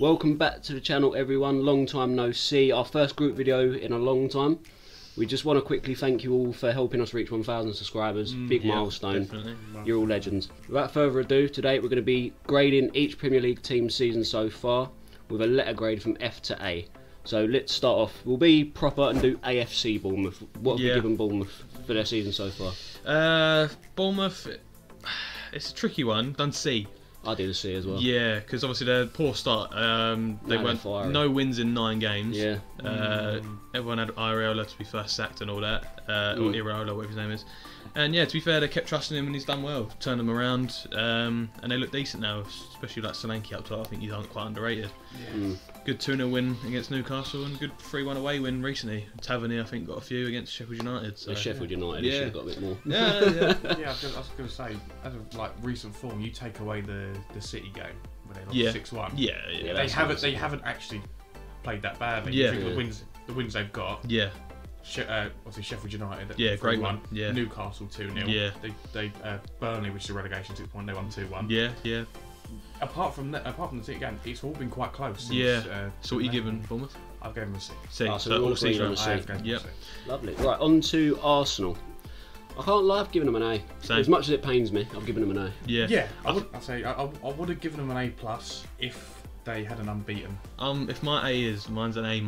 Welcome back to the channel, everyone. Long time no see. Our first group video in a long time. We just want to quickly thank you all for helping us reach 1,000 subscribers. Big milestone. Definitely. You're all legends. Without further ado, today we're going to be grading each Premier League team's season so far with a letter grade from F to A. So let's start off. We'll be proper and do AFC Bournemouth. What have we given Bournemouth for their season so far? Bournemouth, it's a tricky one. Done C. I did a C as well. Yeah, because obviously they're a poor start. They went no wins in 9 games. Yeah. Everyone had Iraola to be first sacked and all that, or Iraola, whatever his name is. And yeah, to be fair, they kept trusting him and he's done well. Turned them around, and they look decent now, especially like Solanke up top. I think he's quite underrated. Yeah. Good 2-0 win against Newcastle and good 3-1 away win recently. Tavernier, I think, got a few against Sheffield United. So. Sheffield United, should have got a bit more. Yeah. Yeah, I was going to say, as of like recent form, you take away the City game where they lost 6-1. Yeah. They haven't actually played that badly. Yeah. You think the wins they've got. Yeah. Obviously Sheffield United. Yeah, great one. Yeah. Newcastle 2-0. Yeah. They Burnley, which is a relegation 6-1. They won 2-1. Yeah. Apart from the City game, it's all been quite close. Since, so what are you giving Bournemouth? I've given them a C. C. Oh, so all C's on a C. Yep. Lovely. Right, on to Arsenal. I can't lie, I've given them an A. Same. As much as it pains me, I've given them an A. Yeah. Yeah, I would have given them an A+ if they had an unbeaten. If my A is, mine's an A-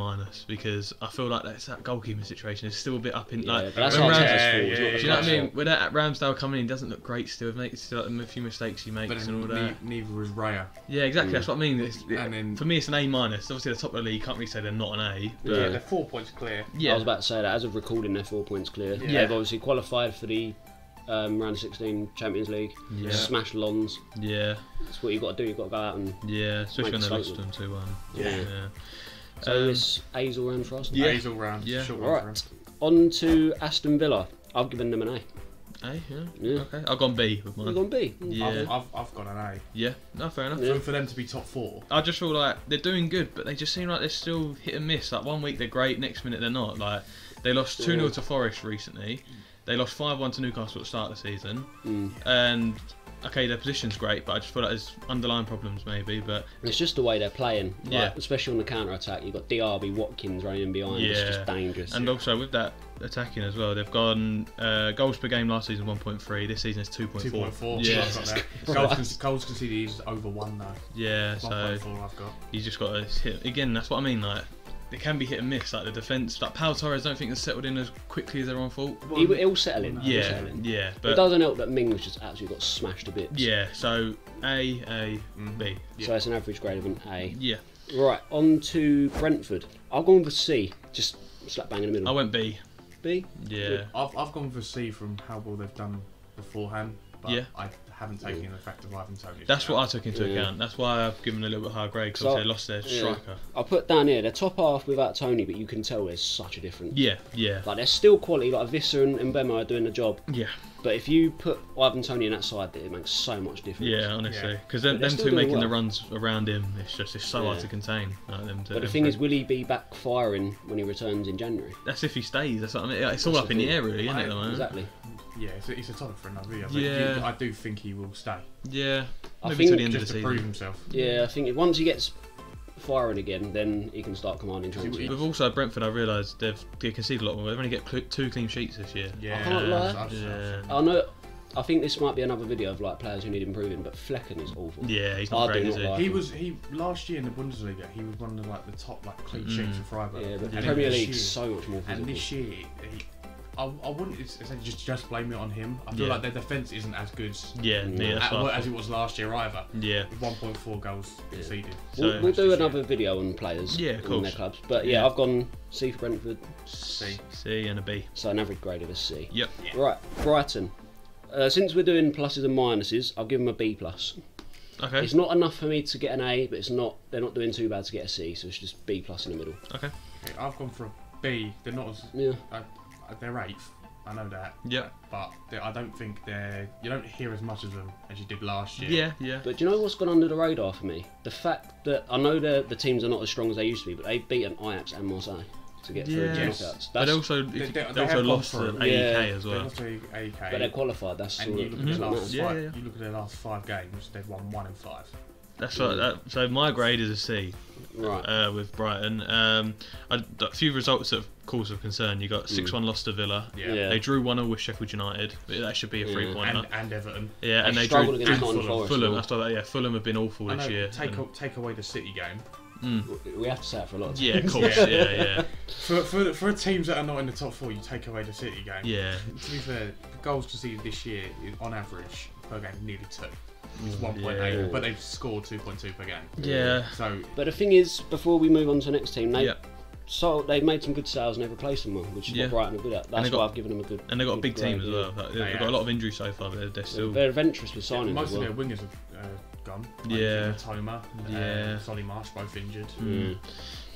because I feel like that goalkeeping situation is still a bit up in like. But that's when Arteta's fault. do you know what I mean? With that Ramsdale coming in, he doesn't look great still. Makes still a few mistakes he makes But and all that. neither is Raya. Yeah, exactly. That's what I mean. And then, for me, it's an A-. Obviously, the top of the league, can't really say they're not an A. But yeah, they're 4 points clear. yeah. I was about to say that as of recording, they're 4 points clear. Yeah. They've obviously qualified for the round 16 Champions League. Yeah. Smash Lons. Yeah. That's what you got to do. You got to go out and. Yeah. Especially when they lost them 2-1. Yeah. So it's A's all round for us. Yeah. A's all round. Yeah. Short Right. round. On to Aston Villa. I've given them an A. A, yeah. Yeah. Okay. I've gone B with You've mine. gone B. Yeah. I've got an A. Yeah. No, fair enough. Yeah. For them to be top 4. I just feel like they're doing good, but they just seem like they're still hit and miss. Like 1 week they're great, next minute they're not. Like they lost 2-0 to Forest recently. They lost 5-1 to Newcastle at the start of the season. And okay, their position's great, but I just feel like there's underlying problems maybe. But It's just the way they're playing. Like, Yeah. especially on the counter attack. You've got Diaby, Watkins running behind. It's Yeah. just dangerous. and also with that attacking as well, they've gone goals per game last season 1.3. This season is 2.4. 2.4. Yeah. I've got that. Goals conceded is over 1 now. Yeah. So 1.4 I've got. you just got to hit again. That's what I mean. Like they can be hit and miss. Like the defence, like Pau Torres, I don't think has settled in as quickly as they're on fault. He'll settle in. He'll Yeah. settle in. Yeah. It But doesn't help that Mings just absolutely got smashed to bits. yeah. So A, B. So it's an average grade of an A. Yeah. Right, on to Brentford. I've gone with C. Just slap bang in the I middle. went B. B? Yeah. I've gone for C from how well they've done beforehand, but Yeah. I haven't taken the fact of Ivan Toney. That's what I took into Yeah. account. That's why I've given a little bit higher grade because So- they lost their striker. I'll put down here, they're top half without Tony, but you can tell there's such a difference. Yeah. Yeah. Like, there's still quality, like Visser and Mbemo are doing the job. Yeah. But if you put Ivan Toney in that side, it makes so much difference. Yeah. Honestly, because But them they're two still doing making the well. runs around him, it's so hard Yeah. to contain. Like them two. But the thing is, will he be back firing when he returns in January? that's if he stays. That's what I mean. It's all That's up the in the thing. air, really, isn't it? At the moment? Exactly. Yeah, it's a topic for another video. Yeah. But I do think he will stay. Yeah. I Maybe think to the end of Just the to prove season. himself. Yeah, I think once he gets firing again, then he can start commanding transfers. With also Brentford, I realised they conceded a lot more. They've only got 2 clean sheets this year. Yeah. I can't lie. Yeah. I know. I think this might be another video of like players who need improving, but Flecken is awful. Yeah, he's I not do great, not is he? like- He last year in the Bundesliga, he was one of the top clean sheets for Freiburg. Yeah, but the And Premier this League's year- so much more physical. And this year, I wouldn't just blame it on him. I feel Yeah. like their defence isn't as good Yeah, that's what I as it was last year either. Yeah. With 1.4 goals conceded. We'll do another video on players Yeah, of and course. their clubs. But yeah, Yeah. I've gone C for Brentford, C and a B. so an average grade of a C. Yep. Right, Brighton. Since we're doing pluses and minuses, I'll give them a B plus. Okay. It's not enough for me to get an A, but they're not doing too bad to get a C, so it's just B plus in the middle. Okay. Okay, I've gone for a B. They're not as Yeah. they're 8th. I know that. Yeah. But I don't think you don't hear as much of them as you did last year. Yeah. Yeah. But do you know what's gone under the radar for me? The fact that I know the teams are not as strong as they used to be, but they've beaten Ajax and Marseille to get through the Yes. knockouts. But That's, also, They they have also gone lost through. to AEK Yeah. as They well. lost to AK. but they're qualified. That's And all you look that at their matters. last Yeah, five. yeah. You look at their last 5 games. They've won 1 and 5. That's what. So my grade is a C. Right. With Brighton. A few results of cause of concern. You got 6-1 loss to Villa. Yeah. They drew 1-0 with Sheffield United. But that should be a 3-pointer. And Everton. Yeah, and they struggled drew against Nottingham Forest. Fulham. That's what, yeah, Fulham have been awful I this know, year. take away the City game. We have to say it for a lot of Yeah, of teams. course. Yeah. For teams that are not in the top 4, you take away the City game. Yeah. To be fair, the goals conceded this year, on average, per game, nearly 2. It's 1.8, Yeah. but they've scored 2.2 per game. Yeah. So But the thing is, before we move on to the next team, Yeah. they've made some good sales and they've replaced them well, which is Yeah. what Brighton are good at. That's they got- why I've given them a good. And they've got a good big team grade, as well. Like, they've got a lot of injuries so far, but they're still. They're adventurous with signings most as well. of their wingers have gone. Yeah. Toma, Yeah. Solly Marsh, both injured.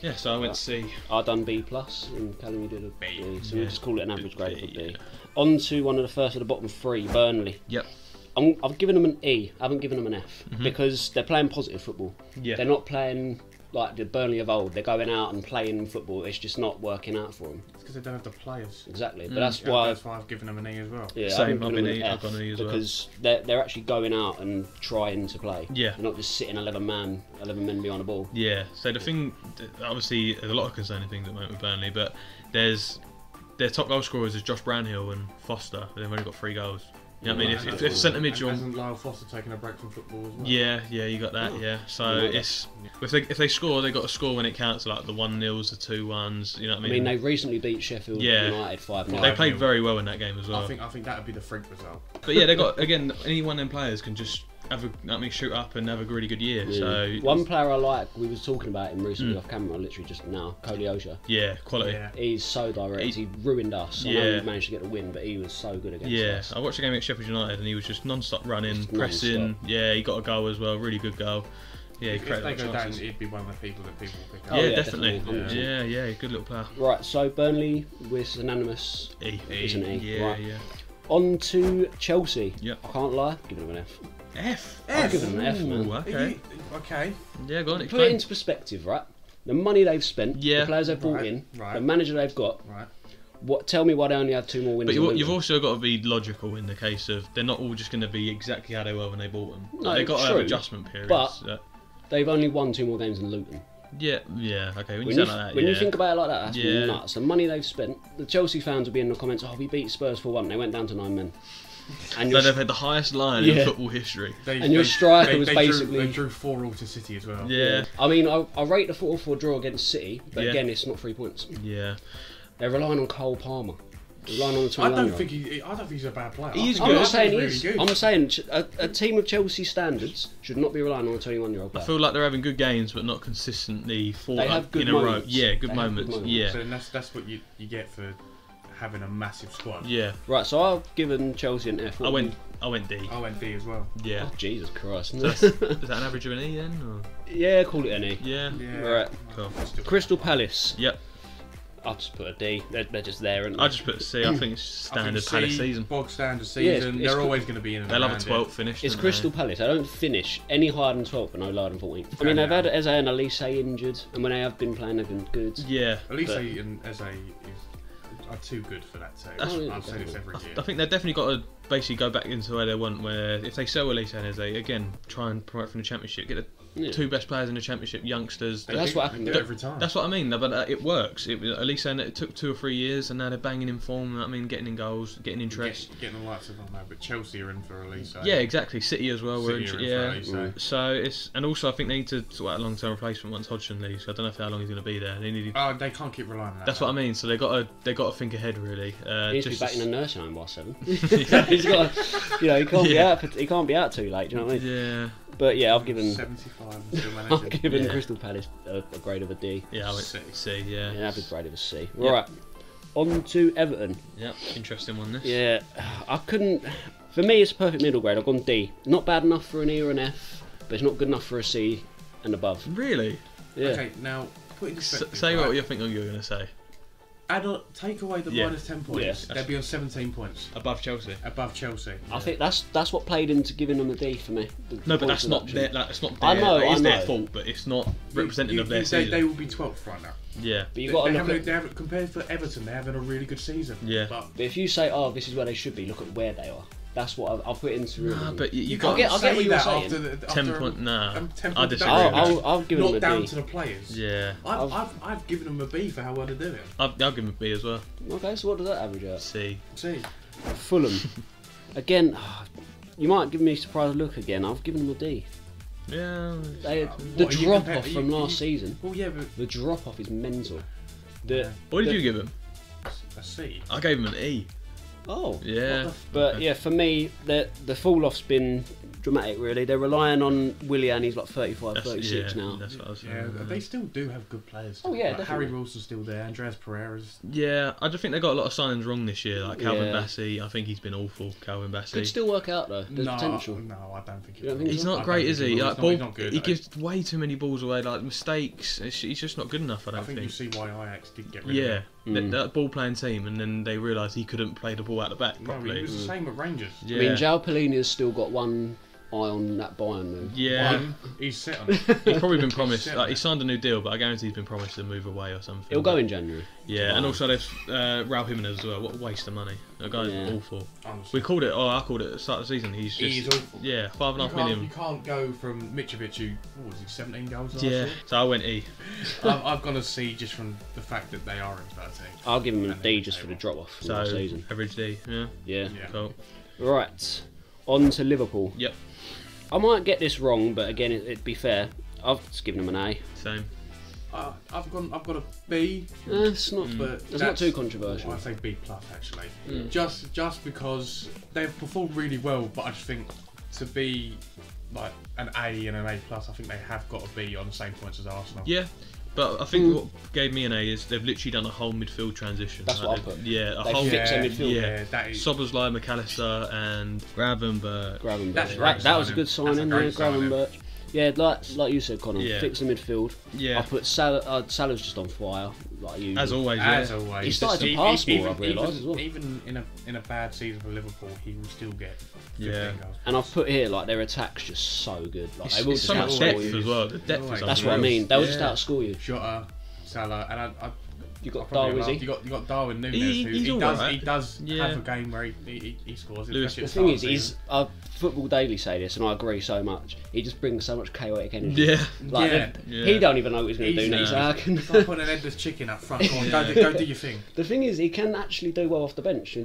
Yeah, so I went to see. I done B plus, and Callum, you did a B. So Yeah. we'll just call it an average grade of a B, B. On to one of the first of the bottom 3, Burnley. Yep. I've given them an E. I haven't given them an F because they're playing positive football. Yeah. They're not playing like the Burnley of old. They're going out and playing football. It's just not working out for them. It's because they don't have the players. Exactly. But that's why. That's why I've given them an E as well. Yeah, Same, I've I've been given E, them an I've gone an E as well. because they're actually going out and trying to play. Yeah. They're not just sitting 11 men behind the ball. Yeah, so the thing, obviously, there's a lot of concerning things at the moment with Burnley, but their top goal scorers is Josh Brownhill and Foster, but they've only got 3 goals. You know what I mean? If centre mid, you're. Hasn't Lyle Foster taken a break from football as well? Yeah, you got that. Yeah, so like that. it's if they score, they got to score when it counts, like the 1-0s, the 2-1s. You know what I I mean? mean, they recently beat Sheffield Yeah. United 5-0. They played very well in that game as well. I think that would be the freak result. But yeah, they got again. Any one of them players can just have shoot up and have a really good year. Yeah. So One player I like, we was talking about him recently off camera, literally just now, Koleosha. yeah, quality. Yeah. He's so direct. He ruined us. I know Yeah. we managed to get the win, but he was so good against Yeah, us. I watched a game at Sheffield United and he was just non-stop running, Just pressing. non-stop. Yeah, he got a goal as well, really good goal. Yeah, he If created they a lot go of down, chances. he'd be one of the people that people will pick up. Oh, Yeah, yeah, definitely. definitely, 100%. Yeah, good little player. Right, so Burnley with unanimous. E. It's an E, Yeah, right. yeah. On to Chelsea. Yep. I can't lie, give them an F. F. I'll give them an F, man. Ooh, okay. Okay. Yeah, go on, Put it explain. into perspective, right? The money they've spent, Yeah. the players they've brought Right, in, right. the manager they've got. Right. Tell me why they only had 2 more wins. But than you've Luton. also got to be logical in the case of they're not all just going to be exactly how they were when they bought them. No, They've got to have true, adjustment periods. but- They've only won 2 more games than Luton. yeah, okay. When you say it like that, when yeah. you think about it like that, that's Yeah. nuts. The money they've spent. The Chelsea fans will be in the comments, oh, we beat Spurs 4-1. They went down to 9 men. And So your, they've had the highest line Yeah. in football history. And your striker was basically- They drew 4-4 to City as well. Yeah, I mean, I rate the 4-4 draw against City, but Yeah. again, it's not 3 points. yeah. They're relying on Cole Palmer. They're relying on the I 21 don't think he's a bad player. He is I'm good. not saying he really is. good. I'm saying a team of Chelsea standards should not be relying on a 21-year-old I player. feel like they're having good games, but not consistently They have good in a row. moments. Yeah, good They have moments. good moments. Yeah, So that's what you get for having a massive squad. yeah. Right, so I've given Chelsea an F. I went D. I went D as well. Yeah. Oh, Jesus Christ. So is that an average of an E then? Or? Yeah, call it an E. Yeah. Yeah. Right. Cool. Crystal Palace. Yep. I'll just put a D. They're just there, and I just put a C. I think it's standard I think Palace C, season. Bog standard Yeah, it's- season. it's They're cr- always going to be in and They'll have a around 12th finish. It's don't Crystal they? Palace. I don't finish any higher than 12th, but no lower than 14th. I mean, they've had Eze and Elise injured, and when they have been playing, they've been good. Yeah. Elise But- and Eze are too good for that team. That's- I've said this every year. I think they've definitely got to basically go back into where they want. Where if they sell Elise and Eze, again, try and promote from the Championship, get the Yeah. 2 best players in the Championship, youngsters. That's what happened. They do it every time. That's what I mean, but it works. Elise and it took 2 or 3 years, and now they're banging in form. I mean, getting in goals, getting interest. Getting the likes of them, but Chelsea are in for Elise. Yeah, exactly. City as well. City are in yeah. for Elise. So it's and also I think they need to sort out a long-term replacement once Hodgson leaves. I don't know how long he's going to be there. They need. They can't keep relying on that. That's what I mean. So they got to think ahead really. He needs to be just back in a nursing home by 7. He's got, he can't be Yeah. out. He can't be out too late. Do you know what I mean? Yeah. But yeah, I've given 75 and still I've managing. given Yeah. Crystal Palace a grade of a D. Yeah, I went C. C. Yeah. An average grade of a C. Yep. Right, on to Everton. Yep. Interesting one. This. Yeah, I couldn't. For me, it's a perfect middle grade. I've gone D. Not bad enough for an E or an F, but it's not good enough for a C and above. Really? Yeah. Okay, now put in perspective. Say right? what you think you're going to say. Take away the Yeah. minus 10 points. Yeah. They'd be on 17 points Above Chelsea. above Chelsea. I think that's what played into giving them a D for me. the No, but points that's not reduction. their. That's not I their. know, It is I their know. fault, but it's not representative of their They season. will be 12th right now. Yeah. But you got to They look at. haven't, compared to Everton, they're having a really good season. Yeah. But But if you say, "Oh, this is where they should be," look at where they are. That's what I'll put into realism. Nah, but you You got can't I get say what you were that saying. after 10 point. Nah, 10 I point disagree. deduction. I'll give him Not a down D. to the players. Yeah, I've given them a B for how well they're doing. I'll give him a B as well. Okay, so what does that average out? C. See, Fulham. Again, you might give me a surprise look again. I've given them a D. Yeah. The What, are you drop compare- off are from you- last season. well, yeah, but The drop off is mental. The, What did the- you give him? a C. I gave him an E. Oh. Yeah. But yeah, for me, the fall off's been dramatic. Really, they're relying on Willian. He's like 35, That's- 36 yeah, now. That's what I was saying. Yeah, they still do have good players. Oh, yeah, Like, Harry definitely. Wilson's still there. Andreas Pereira's. Yeah, I just think they got a lot of signings wrong this year. Like Calvin Yeah. Bassey, I think he's been awful. Calvin Bassey. Could still work out though. There's no, potential. No, I don't think. You don't think He's so? not great, is he? Like, He's not good. He gives way too many balls away, like mistakes. He's just not good enough. I I don't think you see why Ajax did get rid Yeah, of him. that ball playing team, and then they realised he couldn't play the ball out the back No, properly. he was the same at Rangers. Yeah, I mean, João Palhinha's still got one eye on that Bayern move. yeah. One, he's set on it. He's probably been promised. He's Like, he signed a new deal, but I guarantee he's been promised to move away or something. He'll go in January. Yeah, and also there's Raul Jimenez as well. What a waste of money. That guy's Yeah. awful. Honestly. We called it. Oh, I called it at the start of the season. He's just He's awful. yeah, $5.5 You million. can't go from Mitrovic, who what was he, 17 goals last Yeah, year? so I went E. I've gone to C just from the fact that they are in 13. I'll give him a And D then just for the they drop off from So last season. average D. Yeah, Yeah. Yeah. cool. Right. On to Liverpool. Yep, I might get this wrong, but again, it'd be fair. I've just given them an A. same. I've got a B, It's not. but It's not that's- too controversial. I say B plus actually, Mm. just because they've performed really well, but I just think to be like an A and an A plus, I think they have got to be on the same points as Arsenal. Yeah, but I think what gave me an A is they've literally done a whole midfield transition. That's what I they've- put. Yeah, a They whole fixed their midfield. Yeah, that is. Soboslai, McAllister, and Gravenberg. Gravenberch. That's a That, great that was a signing. good That's a signing, yeah, great signing. Gravenberch. Yeah, like you said, Connor, Yeah. fix the midfield. Yeah, I put Salah, Salah's just on fire, like you. as always. Yeah. As always, He started to Just- pass more, even- I've realised, as well. Even in a bad season for Liverpool, he will still get 15 Yeah. goals. And I've put here like their attack's just so good. Like they will It's just so much outscore depth you. as well. The depth is That's what I unreal. mean. They'll just Yeah. outscore you. Jota, Salah, and I You got probably Darwin. you got Darwin Nunes, who He's he all does right. he does Yeah. have a game where he scores. Lewis- especially The at thing the is, start of the he's season. Football Daily say this, and I agree so much. He just brings so much chaotic energy. Yeah, Like Yeah. Yeah. he don't even know what he's going to He's do next. no. I can- It's like putting an headless chicken up front. Go on, go do your thing. The thing is, he can actually do well off the bench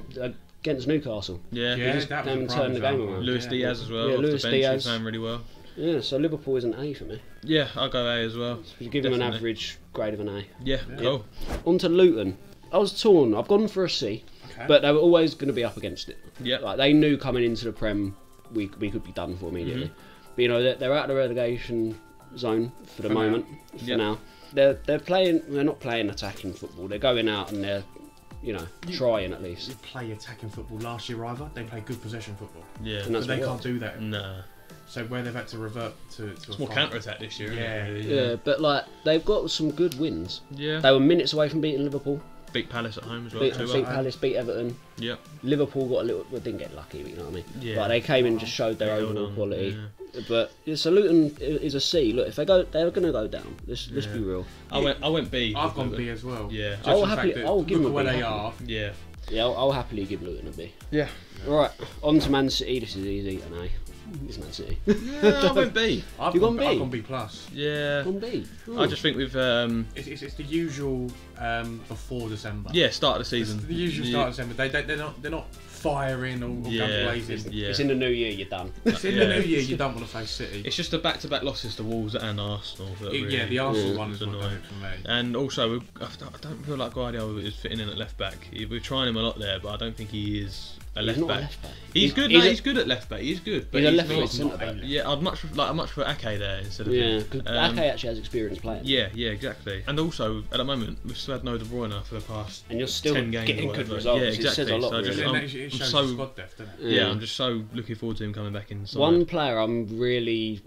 against Newcastle. yeah. Yeah, just that was came a and prime turned the game example. around. Lewis Yeah. Diaz as well. Yeah, off Luis the bench, Diaz. he's playing really well. Yeah, so Liverpool is an A for me. Yeah, I'll go A as well. If you give him an Definitely. average grade of an A. Yeah, cool. On to Luton. I was torn. I've gone for a C, Okay. but they were always going to be up against it. Yeah, Like they knew coming into the Prem, we could be done for immediately. But you know they're out of the relegation zone for the For now. moment. For Yep. now, they're playing. They're not playing attacking football. They're going out and they're, trying at least. They play attacking football last year either. They play good possession football, yeah. And that's but they what can't do that. Nah, So where they've had to revert to it's a more fight. counter attack this year. isn't Yeah. it? Yeah, but like they've got some good wins. Yeah. They were minutes away from beating Liverpool. Beat Palace at home as well. Beat, 2-1. beat Palace, beat Everton. Yep. Liverpool got a little, well, didn't get lucky, but you know what I mean. Yeah. Like they came in and just showed their They held overall on, quality. yeah. But yeah, so Luton is a C. Look, if they go, they're going to go down. Let's be Yeah. real. I went B. I've gone B as well. Yeah. Just I'll the happily- fact that I'll give look them a at where B, they happily. are. Yeah. Yeah, I'll happily give Luton a B. Yeah. Right, on to Man City. This is easy, an A. It's Man City. Yeah, I went B. I've You gone, gone B? I've gone B plus. Yeah. On B. I just think we've It's the usual before December. yeah, start of the It's season. the usual start of December. They're not firing or Yeah. gun blazing. Yeah. It's in the new year. You're done. It's in Yeah. the new year. You don't want to face City. It's just the back-to-back losses to Wolves and Arsenal. That really, Yeah, the Arsenal Yeah. one is what annoying. done it for me. And also, I don't feel like Guardiola is fitting in at left back. We're trying him a lot there, but I don't think he is a He's left not a back. left back. He's good. He's no, a- he's good at left back. He's good, but He's a he's left-footed not. centre back. Yeah, I'd much prefer Ake there instead of Yeah, him. because Um, Ake actually has experience playing. Yeah, exactly. And also, at the moment, we've still had no De Bruyne for the past And you're still 10 games. getting or good whatever. results. Yeah, It exactly. says a lot, So I just- really. Then I'm- it I'm shows so- the squad depth, doesn't it? yeah, I'm just so looking forward to him coming back in. One player I'm really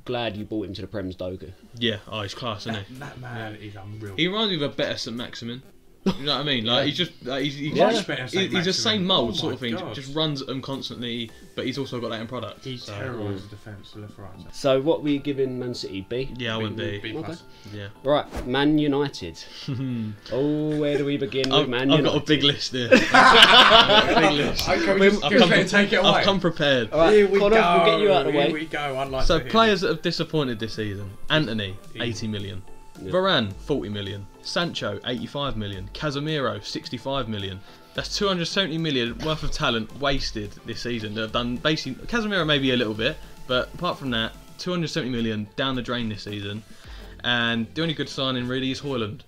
glad you brought him to the Prem's Doku. Yeah, he's class, isn't he? That man is unreal. He reminds me of a better St Maximin. You know what I mean? Like he's just he's Much better than St. he's the Maximin. same mould Oh sort my of thing. God. Just runs at them constantly, but he's also got that in product. He so, terrorises defence left, right. Centre. So what were you giving Man City? B? Yeah, I went B. B plus. Yeah. Right, Man United. Oh, where do we begin with Man I've United? got a big list here. I've got a big list. Okay, we just take it away. I've come prepared. All right, Here we Connor, go. we'll get you out of the Here way. we go. I'd like So to hear players that have disappointed this season: Anthony, 80 million; Varane, 40 million; Sancho, 85 million; Casemiro, 65 million. That's 270 million worth of talent wasted this season. They've done basically Casemiro maybe a little bit, but apart from that, 270 million down the drain this season. And the only good signing really is Haaland.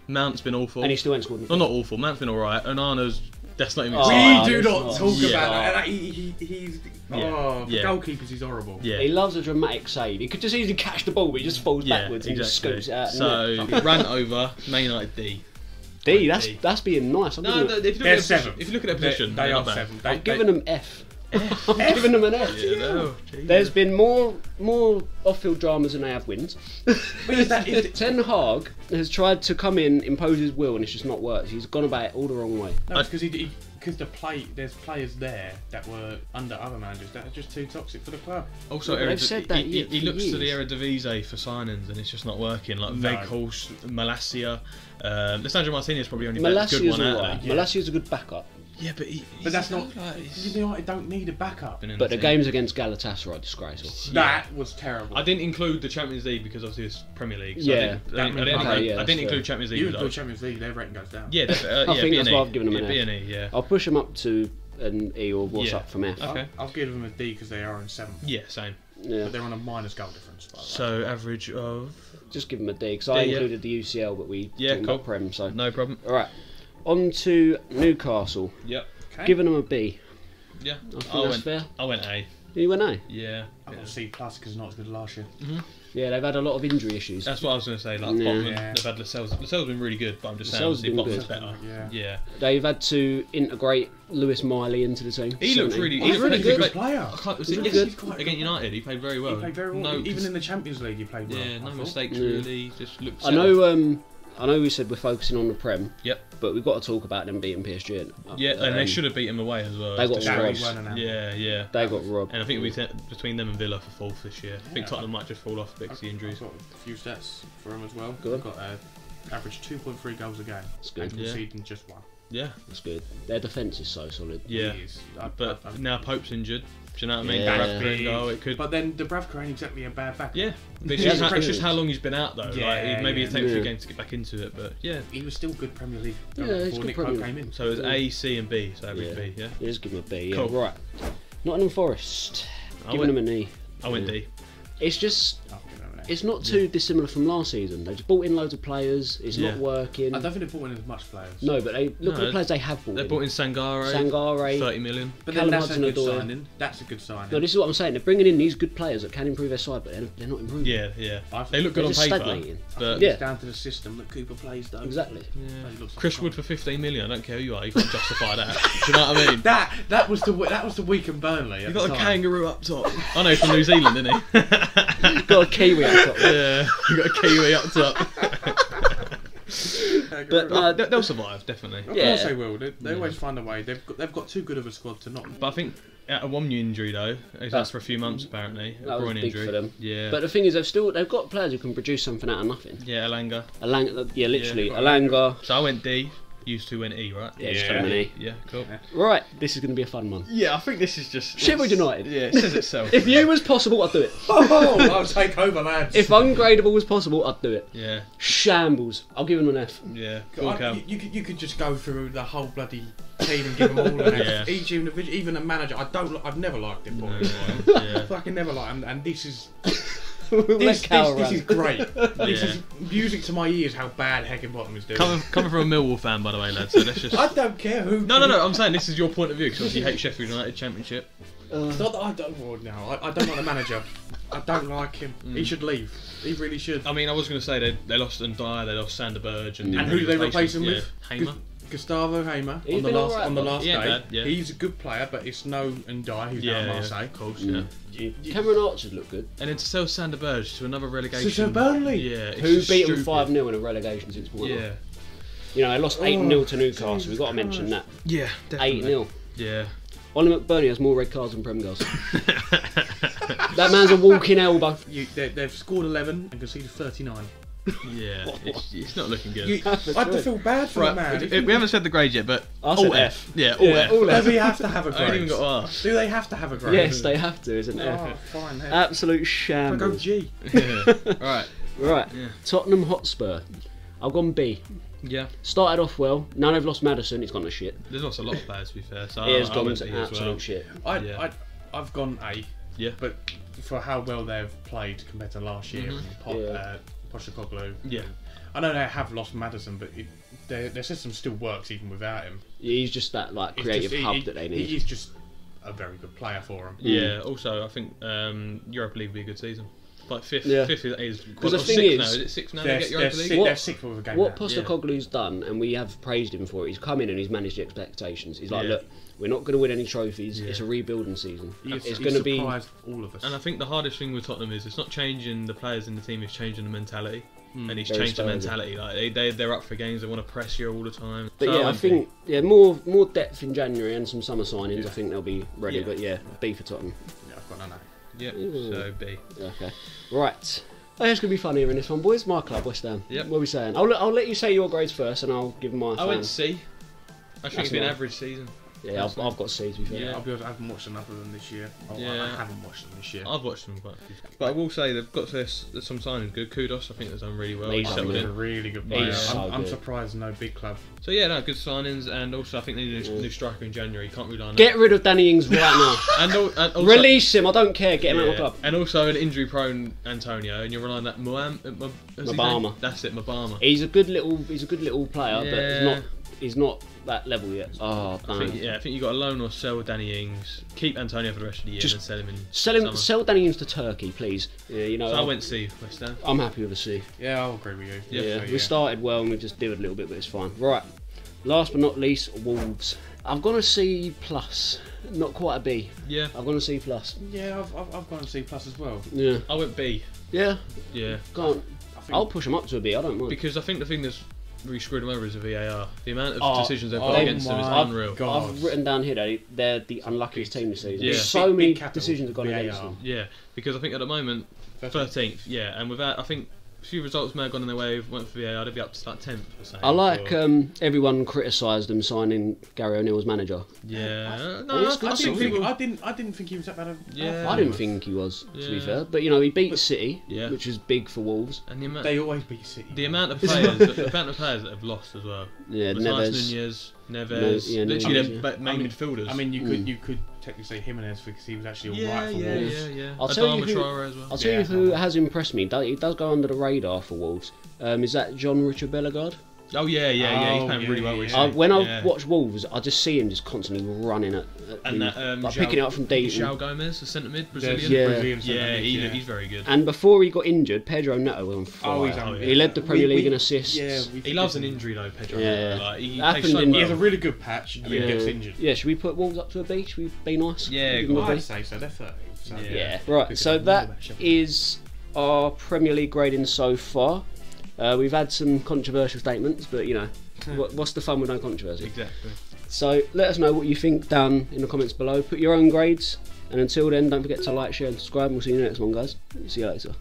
Mount's been awful. And he still ain't scored. Well, not awful. Mount's been alright. Onana's that's not even. Oh, We it's do not not. talk Yeah. about that. He's Yeah. oh, for Yeah. goalkeepers, he's horrible. Yeah. He loves a dramatic save. He could just easily catch the ball, but he just falls backwards and just scoops it out. So rant over Man United D. D, D. that's being nice. I'm No, giving if you look They're at their seven. position, if you look at their position, They they're are not bad. seven. I'm giving them F. I'm giving them an F. Yeah, no, geez. There's been more off-field dramas than they have wins. Ten Hag has tried to come in, impose his will, and it's just not worked. He's gone about it all the wrong way. No, it's because there's players there that were under other managers that are just too toxic for the club. Also, Yeah, but they've Erediv- said that he for looks to the years. Eredivisie for signings, and it's just not working. Like No. Weghorst, Malacia, Lissandro Martinez probably only good Malassia's one out alright. there. Malassia's a good backup, Yeah, but But that's not. United don't need a backup. but the games against Galatasaray are disgraceful. That was terrible. I didn't include the Champions League because obviously it's Premier League. So Yeah. I didn't, That- I didn't, okay, include, yeah, I that's didn't fair. include Champions League You include results. Champions League, their rating goes down. Yeah, I think that's why I've given them an F. B&E, yeah. I'll push them up to an E or what's Yeah. up from F. Okay. I'll give them a D because they are in seventh. Yeah, same. Yeah. But they're on a minus goal difference. By the way. So average of Just give them a D because I Yeah. included the UCL, but we Yeah, talking about cool. Prem. So no problem. all right, on to Newcastle. Yep. Okay. Giving them a B. Yeah. I think I that's went. fair. I went A. You went A. Yeah. I've got a C plus because it's not as good as last year. Yeah, they've had a lot of injury issues. That's what I was going to say. Like Yeah. Botman, Yeah. they've had Lascelles. Lascelles been really good, but I'm just saying Lascelles obviously been Botman's good. better. Yeah. Yeah. They've had to integrate Lewis Miley into the team. He looked 17. really. He's really he good. played- player. I can't, was He's it, really yes, good. against United, he played very well. He played very well. No, Even in the Champions League, he played well. yeah, I no thought. mistakes Yeah. really. Just looked. I know we said we're focusing on the Prem, Yep. but we've got to talk about them beating PSG. Yeah, and they should have beat him away as well. They got It's That robbed. we weren't announced. Yeah, yeah. They got robbed. And I think it'll be between them and Villa for fourth this year. I think Yeah. Tottenham might just fall off a bit because of the injuries. I've got a few stats for him as well. Go on. We've got average 2.3 goals a game. That's good. And Yeah. conceding just one. Yeah, That's good. Their defence is so solid. yeah. He is. But now Pope's injured. Do you know what I mean? Yeah. Bradford and goal, it could. But then Dubravka ain't exactly a bad back. Yeah, but He it's just, hasn't it's just played. how long he's been out though. Yeah, Like, maybe yeah. it takes a Yeah. few games to get back into it, but yeah. He was still good Premier League Yeah, he's before good Nick Premier Pope League. came in. So it's A, C, and B. So average Yeah. B. Yeah. You just give them a B. Yeah. Cool. Right. Nottingham Forest. I Giving went, them an E. I went Yeah. D. It's just. I'll give him an A. It's not too dissimilar from last season. They just bought in loads of players. It's Yeah. not working. I don't think they brought in as much players. No, but they look at No, the players they have bought They in. bought in Sangare. Sangare. 30 million. But then that's a Callum good Hudson-Odoi. signing. That's a good signing. No, this is what I'm saying. They're bringing in these good players that can improve their side, but they're not improving. Yeah, yeah. I They look good They're on just paper, stagnating. but Yeah. It's down to the system that Cooper plays, though. Exactly. yeah. He looks like Chris a Wood for 15 million. I don't care who you are. You can't justify that. Do you know what I mean? That was the week in Burnley. You at got the a time. kangaroo up top. I know he's from New Zealand, isn't he? Got a Kiwi up top. Yeah, you got a Kiwi up top. But no, They'll survive, definitely. Of Yeah. course they will. They always find a way. They've got too good of a squad to not. But I think a Womnu injury though, he's out for a few months apparently. A that was groin big injury for them. Yeah. But the thing is, they've got players who can produce something out of nothing. yeah, Alanga. Yeah, literally, Yeah. Alanga. So I went D. Used to went E, right? Yeah, just Yeah. put them in E. Yeah, cool. Right, this is going to be a fun one. Yeah, I think this is just Sheffield United. Yeah, it says itself. If you was possible, I'd do it. Oh, I'll take over, lads. If ungradable was possible, I'd do it. Yeah, Shambles. I'll give them an F. yeah. Cool, Cam. You could just go through the whole bloody team and give them all an F. Yeah. Each individual, even a manager. I've never liked him. No, Boy. yeah. Fucking never liked him, and this is We'll let this Cal is run. great. This Yeah. is music to my ears. How bad Heckingbottom is doing. Coming from a Millwall fan, by the way, lads. So let's just. I don't care who. No. I'm saying this is your point of view because you hate Sheffield United Championship. It's not that I don't. Well, no, I don't like the manager. I don't like him. He should leave. He really should. I mean, I was going to say they lost Ndai, they lost Sander Burge, and And who do they replace him yeah, with? Hamer. Gustavo Hamer He's on the been last alright, on the though. last Yeah, day. bad, yeah. He's a good player, but it's no Ndai who's now Yeah, at yeah, Marseille. of course, yeah. Cameron Archer's look good. And then to sell Sander Burge to another relegation. So Burnley? Yeah. it's Who just beat them stupid. 5-0 in a relegation since Bournemouth. Yeah. You know, they lost 8-0 to Newcastle. We've got to mention that. Yeah, definitely. 8-0. Yeah. Ollie McBurney has more red cards than Prem goals. That man's a walking elbow. They've scored 11 and conceded 39. Yeah, it's not looking good. I have to feel bad for the man. We haven't said the grade yet, but I said all F. Yeah, all F. Does he have to have a grade? I haven't even got to ask. Do they have to have a grade? Yes, they have to, isn't it? Oh, fine. Absolute I go shambles. G. Yeah. Right. Right, Yeah. Tottenham Hotspur. I've gone B. Yeah. Started off well. Now they've lost Maddison. It's gone to shit. There's also a lot of players, to be fair. So It has I gone went to B as absolute well. shit. I've gone A. Yeah. But for how well they've played compared to last year, Yeah. Postecoglou. Yeah. I know they have lost Maddison, but their system still works even without him. He's just that like It's creative just- hub that they need. He's just a very good player for them. Yeah. Also, I think Europa League will be a good season. Like fifth Yeah. is Because the well, thing sixth is, now. Is it sixth now? They're, They get they're, Europa League. si- they're sixth with a game What now. Postecoglou's done, and we have praised him for it, he's come in and he's managed the expectations. He's like, Yeah. look, we're not going to win any trophies. Yeah. It's a rebuilding season. He's It's going to be. surprised all of us. And I think the hardest thing with Tottenham is it's not changing the players in the team, it's changing the mentality. And he's Very changed the slowly. mentality. Like they're up for games, they want to press you all the time. But So yeah, I went think more depth in January and some summer signings. Yeah. I think they'll be ready. Yeah. But yeah, B for Tottenham. Yeah, I've got an A. B. Yeah. Ooh. So B. Okay, right. Oh, it's going to be fun here in this one, boys. My club, West Ham. Yep. What are we saying? I'll let you say your grades first, and I'll give mine. I went C. I think That's it's been an nice. average season. Yeah, I've got C to be fair. Yeah. I'll be honest, I haven't watched enough of them this year. Yeah. I haven't watched them this year. I've watched them quite a few. But I will say they've got some signings good. Kudos, I think they've done really well. He's He's done settled He's in. a really good He's player. so I'm good. surprised no big club. So yeah, no, good signings, and also I think they need a new striker in January. Can't rely on Get rid of Danny Ings right now. that. And also, Release him. I don't care. Get him out of the yeah, club. and also an injury-prone Antonio, and you're relying on that Mabama. That's it, Mabama. He's a good little player, Yeah. but he's not that level yet. Oh, I damn. think you got to loan or sell Danny Ings, keep Antonio for the rest of the year, Just and sell him in Sell him. summer. Sell Danny Ings to Turkey, please. Yeah, you know. So I went C, West Ham. I'm happy with a C. Yeah, I'll agree with you. Yeah, So, we started well and we just did a little bit, but it's fine. Right. Last but not least, Wolves. I've gone a C plus, not quite a B. Yeah, I've gone a C plus. Yeah, I've gone C plus as well. Yeah. I went B. Yeah. Yeah, Can't. I think I'll push them up to a B. I don't mind. because I think the thing that's really screwed them over is the VAR. The amount of Oh, decisions they've got oh against them is my unreal. God. I've written down here that they're the unluckiest team this season. Yeah. So Big many capital, decisions have gone VAR. against them. Yeah, because I think at the moment 13th. Yeah, and without I think a few results may have gone in their way. Went for VAR, they'd be up to like 10th. Or something, I like or- everyone criticised them signing Gary O'Neill as manager. Yeah, no, It's I good think to see. people. I didn't think he was that bad. Yeah. I didn't think he was, to be Yeah. fair. But you know, he beat City, Yeah. which is big for Wolves. And the amount, They always beat City. the amount of players, the amount of players that have lost as well. Yeah, Matthijs, Neves. Nunez, Neves, Yeah, literally Neves, their main midfielders. I mean, you could technically say Jimenez because he was actually yeah, alright for yeah, Wolves. yeah. I'll tell you Adama who- Traore as well. I'll tell Yeah, you who I has impressed me. He does go under the radar for Wolves. Is that John Richard Bellegarde? Oh yeah, yeah, yeah. He's Oh, playing yeah, really well yeah, recently. yeah. When Yeah. I watch Wolves, I just see him just constantly running at and the- that like picking it up from deep. João Gomez, the centre mid Brazilian. Yeah. Brazilian Yeah, centre-mid, he's very good. And before he got injured, Pedro Neto was on fire. Oh, he's Oh, unreal. yeah. He led the Premier We- League we- in assists. Yeah, He loves an injury though, Pedro. Yeah. Like, he Happened plays so in- He has a well. really good patch and he Yeah. gets injured. Yeah, should we put Wolves up to a B? Should we be nice? Yeah, Give go them a on. B? I'd say so. They're 30. So Yeah. Right, so that is our Premier League grading so far. We've had some controversial statements, but you know, what's the fun with no controversy? Exactly. So let us know what you think down in the comments below. Put your own grades, and until then, don't forget to like, share, and subscribe. And we'll see you in the next one, guys. See you later.